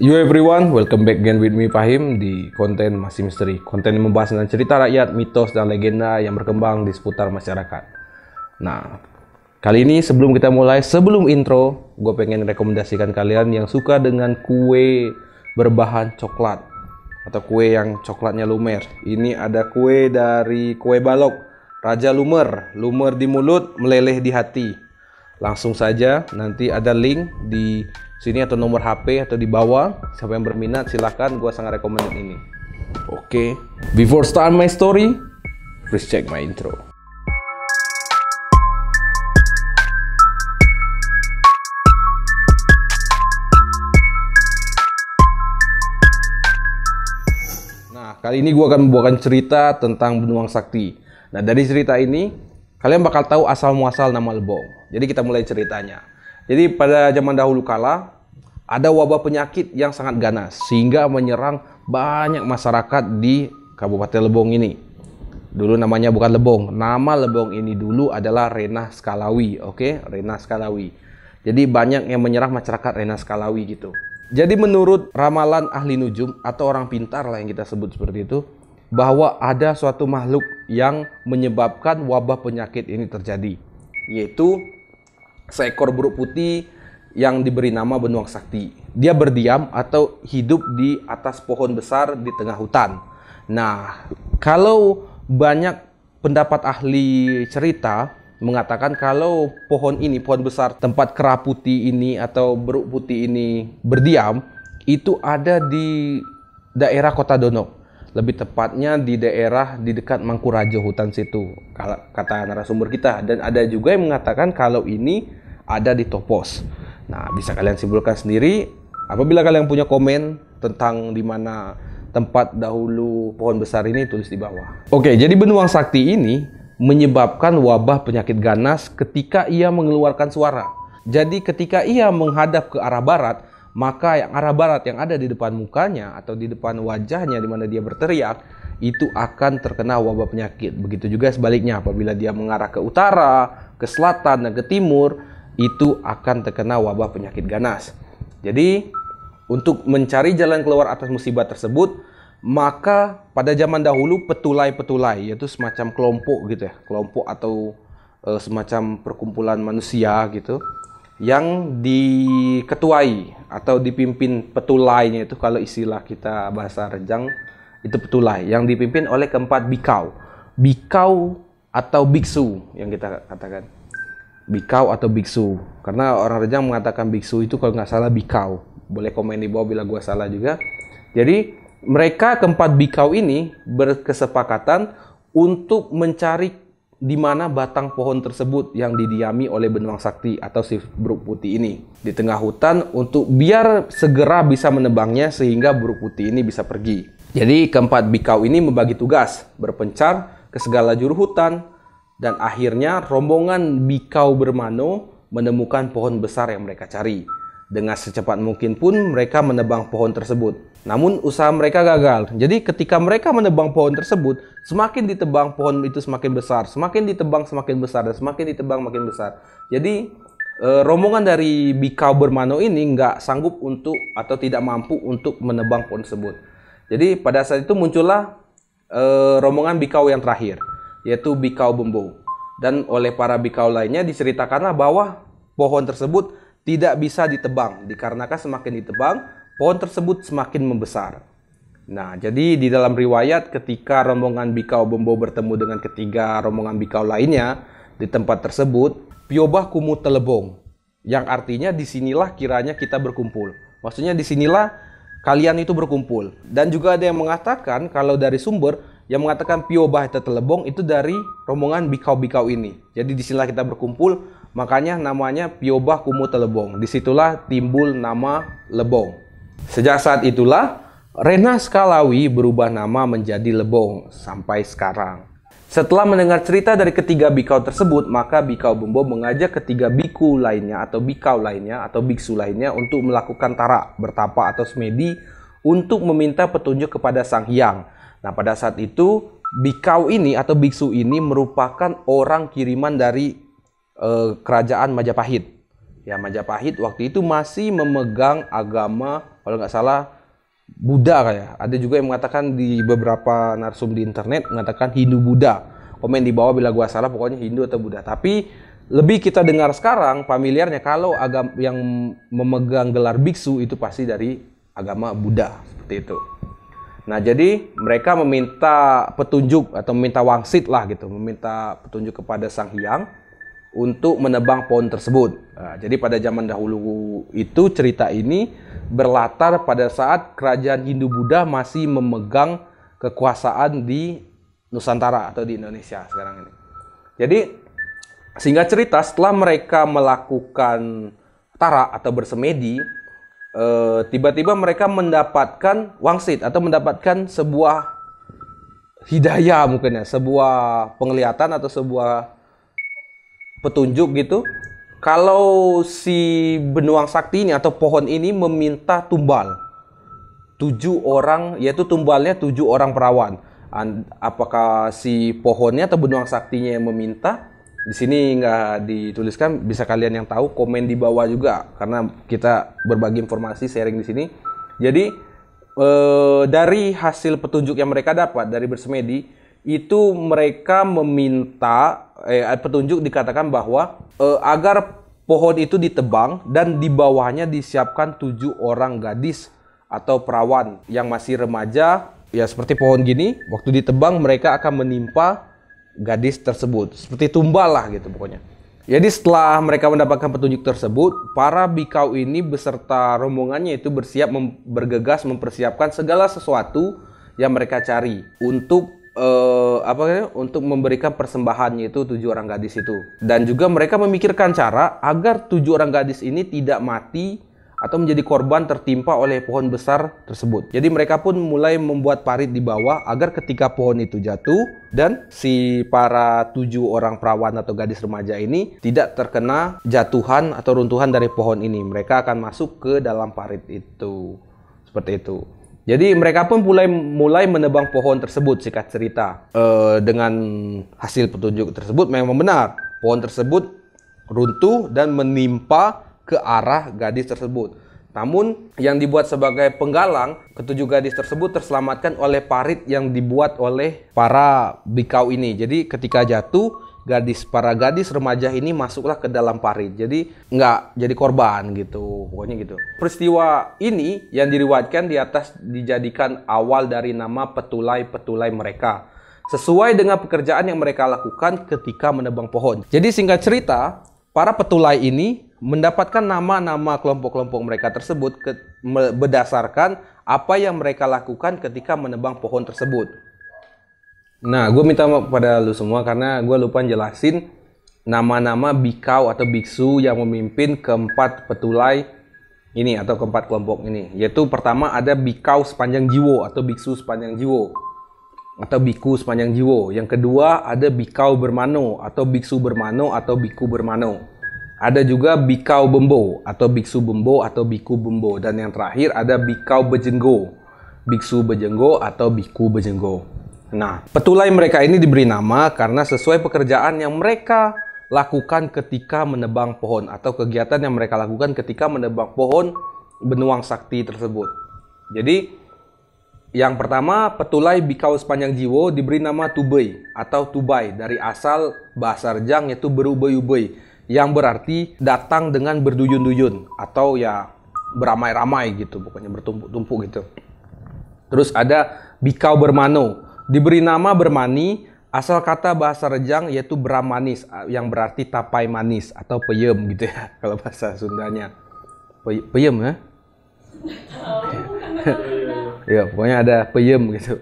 Yo everyone, welcome back again with me Fahim di konten Masih Misteri. Konten yang membahas tentang cerita rakyat, mitos, dan legenda yang berkembang di seputar masyarakat. Nah, kali ini sebelum kita mulai, sebelum intro, gue pengen rekomendasikan kalian yang suka dengan kue berbahan coklat atau kue yang coklatnya lumer. Ini ada kue dari kue balok, Raja Lumer, lumer di mulut, meleleh di hati. Langsung saja, nanti ada link di sini atau nomor HP atau di bawah. Siapa yang berminat silahkan, gue sangat recommended ini. Oke, before start my story, please check my intro. Nah, kali ini gue akan membawakan cerita tentang Benuang Sakti. Nah, dari cerita ini kalian bakal tahu asal muasal nama Lebong. Jadi kita mulai ceritanya. Jadi pada zaman dahulu kala ada wabah penyakit yang sangat ganas sehingga menyerang banyak masyarakat di Kabupaten Lebong ini. Dulu namanya bukan Lebong, nama Lebong ini dulu adalah Renah Skalawi, oke? Renah Skalawi. Jadi banyak yang menyerang masyarakat Renah Skalawi gitu. Jadi menurut ramalan ahli nujum atau orang pintar lah yang kita sebut seperti itu, bahwa ada suatu makhluk yang menyebabkan wabah penyakit ini terjadi, yaitu seekor buruk putih yang diberi nama Benuang Sakti. Dia berdiam atau hidup di atas pohon besar di tengah hutan. Nah, kalau banyak pendapat ahli cerita mengatakan kalau pohon ini, pohon besar tempat kera putih ini atau buruk putih ini berdiam, itu ada di daerah Kota Donok. Lebih tepatnya di daerah di dekat Mangkurajo, hutan situ, kata narasumber kita. Dan ada juga yang mengatakan kalau ini ada di Topos. Nah, bisa kalian simpulkan sendiri. Apabila kalian punya komen tentang di mana tempat dahulu pohon besar ini, tulis di bawah. Oke, jadi Benuang Sakti ini menyebabkan wabah penyakit ganas ketika ia mengeluarkan suara. Jadi ketika ia menghadap ke arah barat, maka yang arah barat yang ada di depan mukanya atau di depan wajahnya di mana dia berteriak, itu akan terkena wabah penyakit. Begitu juga sebaliknya, apabila dia mengarah ke utara, ke selatan, dan ke timur, itu akan terkena wabah penyakit ganas. Jadi untuk mencari jalan keluar atas musibah tersebut, maka pada zaman dahulu petulai-petulai, yaitu semacam kelompok gitu ya, kelompok atau semacam perkumpulan manusia gitu, yang diketuai atau dipimpin petulainya, itu kalau istilah kita bahasa Rejang itu petulai, yang dipimpin oleh keempat bikau. Bikau atau biksu yang kita katakan. Bikau atau biksu. Karena orang Rejang mengatakan biksu itu kalau nggak salah bikau. Boleh komen di bawah bila gua salah juga. Jadi mereka keempat bikau ini berkesepakatan untuk mencari di mana batang pohon tersebut yang didiami oleh Benuang Sakti atau si buruk putih ini di tengah hutan, untuk biar segera bisa menebangnya sehingga buruk putih ini bisa pergi. Jadi keempat bikau ini membagi tugas berpencar ke segala juru hutan, dan akhirnya rombongan bikau bermano menemukan pohon besar yang mereka cari. Dengan secepat mungkin pun mereka menebang pohon tersebut. Namun usaha mereka gagal. Jadi ketika mereka menebang pohon tersebut, semakin ditebang pohon itu semakin besar, semakin ditebang semakin besar, dan semakin ditebang makin besar. Jadi rombongan dari bikau bermano ini nggak sanggup untuk atau tidak mampu untuk menebang pohon tersebut. Jadi pada saat itu muncullah rombongan bikau yang terakhir, yaitu Bikau Bembo. Dan oleh para bikau lainnya diceritakanlah bahwa pohon tersebut tidak bisa ditebang, dikarenakan semakin ditebang, pohon tersebut semakin membesar. Nah, jadi di dalam riwayat ketika rombongan Bikau Bembo bertemu dengan ketiga rombongan bikau lainnya di tempat tersebut, Piobah Kumu Telebong, yang artinya disinilah kiranya kita berkumpul. Maksudnya disinilah kalian itu berkumpul. Dan juga ada yang mengatakan kalau dari sumber yang mengatakan Piobah Telebong itu dari rombongan bikau-bikau ini. Jadi disinilah kita berkumpul, makanya namanya Piobah Kumu Telebong. Disitulah timbul nama Lebong. Sejak saat itulah Renah Skalawi berubah nama menjadi Lebong sampai sekarang. Setelah mendengar cerita dari ketiga bikau tersebut, maka Bikau Bembo mengajak ketiga biku lainnya atau bikau lainnya atau biksu lainnya untuk melakukan tarak, bertapa atau semedi untuk meminta petunjuk kepada Sang Hyang. Nah, pada saat itu bikau ini atau biksu ini merupakan orang kiriman dari kerajaan Majapahit. Ya, Majapahit waktu itu masih memegang agama, kalau nggak salah, Buddha kayak. Ada juga yang mengatakan di beberapa narsum di internet mengatakan Hindu-Buddha. Komen di bawah bila gua salah, pokoknya Hindu atau Buddha. Tapi lebih kita dengar sekarang familiarnya kalau agama yang memegang gelar biksu itu pasti dari agama Buddha, seperti itu. Nah, jadi mereka meminta petunjuk atau meminta wangsit lah gitu, meminta petunjuk kepada Sang Hyang untuk menebang pohon tersebut. Nah, jadi pada zaman dahulu itu cerita ini berlatar pada saat kerajaan Hindu-Buddha masih memegang kekuasaan di Nusantara atau di Indonesia sekarang ini. Jadi singkat cerita, setelah mereka melakukan tara atau bersemedi, tiba-tiba mereka mendapatkan wangsit atau mendapatkan sebuah hidayah mungkin ya, sebuah penglihatan atau sebuah petunjuk gitu. Kalau si benuang sakti ini atau pohon ini meminta tumbal 7 orang, yaitu tumbalnya 7 orang perawan. Apakah si pohonnya atau benuang saktinya yang meminta? Di sini nggak dituliskan, bisa kalian yang tahu komen di bawah juga, karena kita berbagi informasi sharing di sini. Jadi dari hasil petunjuk yang mereka dapat dari bersemedi itu, mereka meminta petunjuk dikatakan bahwa agar pohon itu ditebang dan di bawahnya disiapkan 7 orang gadis atau perawan yang masih remaja. Ya seperti pohon gini, waktu ditebang mereka akan menimpa gadis tersebut, seperti tumbal lah gitu pokoknya. Jadi setelah mereka mendapatkan petunjuk tersebut, para bikau ini beserta rombongannya itu bergegas mempersiapkan segala sesuatu yang mereka cari untuk untuk memberikan persembahan, yaitu 7 orang gadis itu. Dan juga mereka memikirkan cara agar 7 orang gadis ini tidak mati atau menjadi korban tertimpa oleh pohon besar tersebut. Jadi mereka pun mulai membuat parit di bawah agar ketika pohon itu jatuh dan si para 7 orang perawan atau gadis remaja ini tidak terkena jatuhan atau runtuhan dari pohon ini. Mereka akan masuk ke dalam parit itu. Seperti itu. Jadi mereka pun mulai menebang pohon tersebut, singkat cerita. Dengan hasil petunjuk tersebut memang benar, pohon tersebut runtuh dan menimpa ke arah gadis tersebut. Namun yang dibuat sebagai penggalang, ke-7 gadis tersebut terselamatkan oleh parit yang dibuat oleh para bikau ini. Jadi ketika jatuh, para gadis remaja ini masuklah ke dalam parit. Jadi nggak jadi korban gitu, pokoknya gitu. Peristiwa ini yang diriwayatkan di atas dijadikan awal dari nama petulai-petulai mereka, sesuai dengan pekerjaan yang mereka lakukan ketika menebang pohon. Jadi singkat cerita, para petulai ini mendapatkan nama-nama kelompok-kelompok mereka tersebut berdasarkan apa yang mereka lakukan ketika menebang pohon tersebut. Nah, gue minta maaf kepada lu semua karena gue lupa jelasin nama-nama bikau atau biksu yang memimpin keempat petulai ini atau keempat kelompok ini. Yaitu pertama ada bikau sepanjang jiwo atau biksu sepanjang jiwo atau biku sepanjang jiwo. Yang kedua ada bikau bermano atau biksu bermano atau biku bermano. Ada juga bikau bembo atau biksu bembo atau biku bembo. Dan yang terakhir ada bikau bejenggo, biksu bejenggo atau biku bejenggo. Nah, petulai mereka ini diberi nama karena sesuai pekerjaan yang mereka lakukan ketika menebang pohon atau kegiatan yang mereka lakukan ketika menebang pohon benuang sakti tersebut. Jadi, yang pertama, petulai bikau sepanjang jiwo diberi nama Tubei atau Tubai dari asal bahasa Rejang, yaitu berubay-ubay, yang berarti datang dengan berduyun-duyun atau ya beramai-ramai gitu, pokoknya bertumpuk-tumpuk gitu. Terus ada bikau bermano, diberi nama bermani, asal kata bahasa Rejang yaitu beramanis, yang berarti tapai manis atau peyem gitu ya kalau bahasa Sundanya. Peyem ya? Ya, pokoknya ada peyem gitu.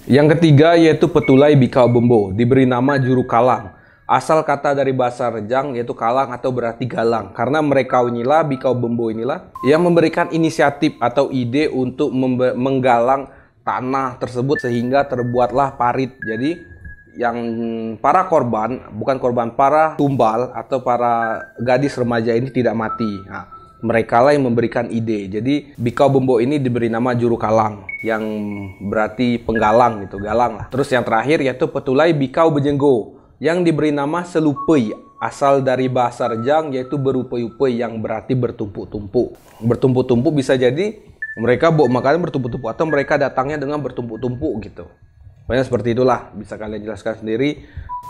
Yang ketiga yaitu petulai bikau bembo, diberi nama juru kalang. Asal kata dari bahasa Rejang yaitu kalang atau berarti galang. Karena mereka inilah, bikau bembo inilah, yang memberikan inisiatif atau ide untuk menggalang tanah tersebut sehingga terbuatlah parit. Jadi yang para korban, bukan korban, para tumbal atau para gadis remaja ini tidak mati. Nah, mereka lah yang memberikan ide. Jadi bikau bembo ini diberi nama juru kalang, yang berarti penggalang gitu, galang lah. Terus yang terakhir yaitu petulai bikau bejenggo, yang diberi nama selupei asal dari bahasa Rejang yaitu berupai-upai yang berarti bertumpuk-tumpuk. Bertumpuk-tumpuk bisa jadi mereka bawa makanan bertumpuk-tumpuk atau mereka datangnya dengan bertumpuk-tumpuk gitu. Pokoknya seperti itulah, bisa kalian jelaskan sendiri.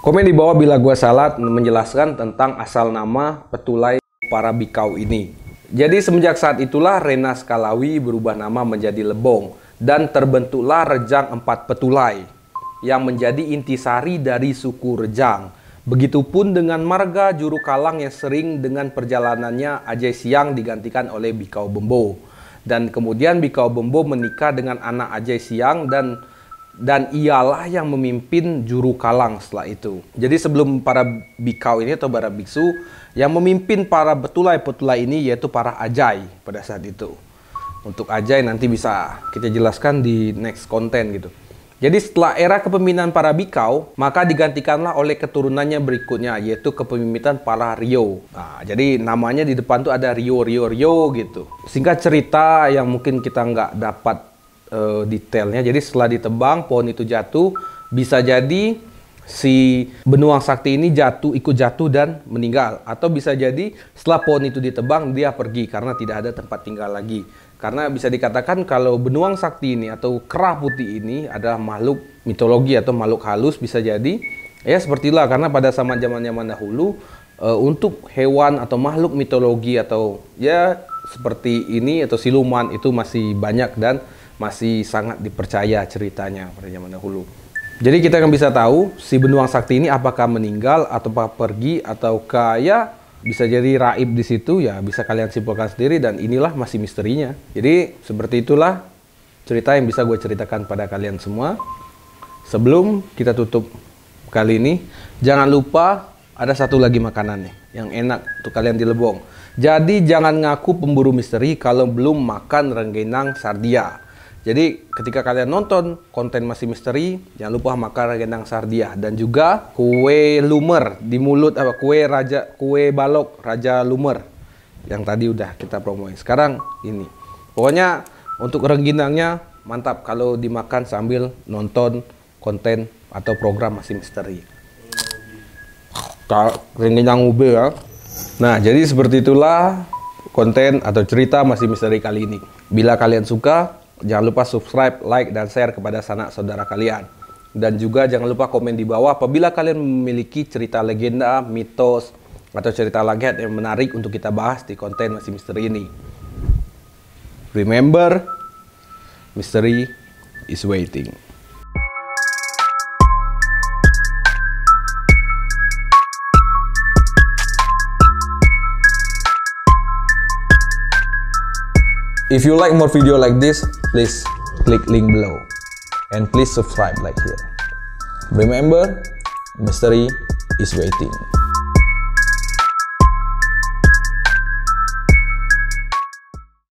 Komen di bawah bila gue salah menjelaskan tentang asal nama Petulai para Bikau ini. Jadi semenjak saat itulah Rengas Kalawi berubah nama menjadi Lebong dan terbentuklah Rejang Empat Petulai yang menjadi intisari dari suku Rejang. Begitupun dengan marga Juru Kalang yang sering dengan perjalanannya Ajai Siang digantikan oleh Bikau Bembo. Dan kemudian Bikau Bembo menikah dengan anak Ajai Siang dan ialah yang memimpin Juru Kalang setelah itu. Jadi sebelum para Bikau ini atau para biksu, yang memimpin para Petulai-Petulai ini yaitu para Ajai pada saat itu. Untuk Ajai nanti bisa kita jelaskan di next konten gitu. Jadi setelah era kepemimpinan para Bikau, maka digantikanlah oleh keturunannya berikutnya, yaitu kepemimpinan para Rio. Nah, jadi namanya di depan tuh ada Rio gitu. Singkat cerita yang mungkin kita nggak dapat detailnya, jadi setelah ditebang, pohon itu jatuh, bisa jadi si Benuang Sakti ini ikut jatuh dan meninggal. Atau bisa jadi setelah pohon itu ditebang, dia pergi karena tidak ada tempat tinggal lagi. Karena bisa dikatakan kalau Benuang Sakti ini atau Kera Putih ini adalah makhluk mitologi atau makhluk halus, bisa jadi ya sepertilah, karena pada zaman dahulu untuk hewan atau makhluk mitologi atau ya seperti ini atau siluman itu masih banyak dan masih sangat dipercaya ceritanya pada zaman dahulu. Jadi kita akan bisa tahu si Benuang Sakti ini apakah meninggal atau pergi atau kaya. Bisa jadi raib di situ, ya bisa kalian simpulkan sendiri, dan inilah masih misterinya. Jadi seperti itulah cerita yang bisa gue ceritakan pada kalian semua. Sebelum kita tutup kali ini, jangan lupa ada satu lagi makanan nih yang enak untuk kalian di Lebong. Jadi jangan ngaku pemburu misteri kalau belum makan rengginang sardia. Jadi ketika kalian nonton konten Masih Misteri, jangan lupa makan rengginang sardia dan juga kue lumer di mulut, kue balok Raja Lumer yang tadi udah kita promoin. Sekarang ini. Pokoknya untuk rengginangnya mantap kalau dimakan sambil nonton konten atau program Masih Misteri. Rengginang ube ya. Nah, jadi seperti itulah konten atau cerita Masih Misteri kali ini. Bila kalian suka, jangan lupa subscribe, like, dan share kepada sanak saudara kalian. Dan juga jangan lupa komen di bawah apabila kalian memiliki cerita legenda, mitos, atau cerita legend yang menarik untuk kita bahas di konten Masih Misteri ini. Remember, mystery is waiting. If you like more video like this, please click link below and please subscribe like here. Remember, mystery is waiting.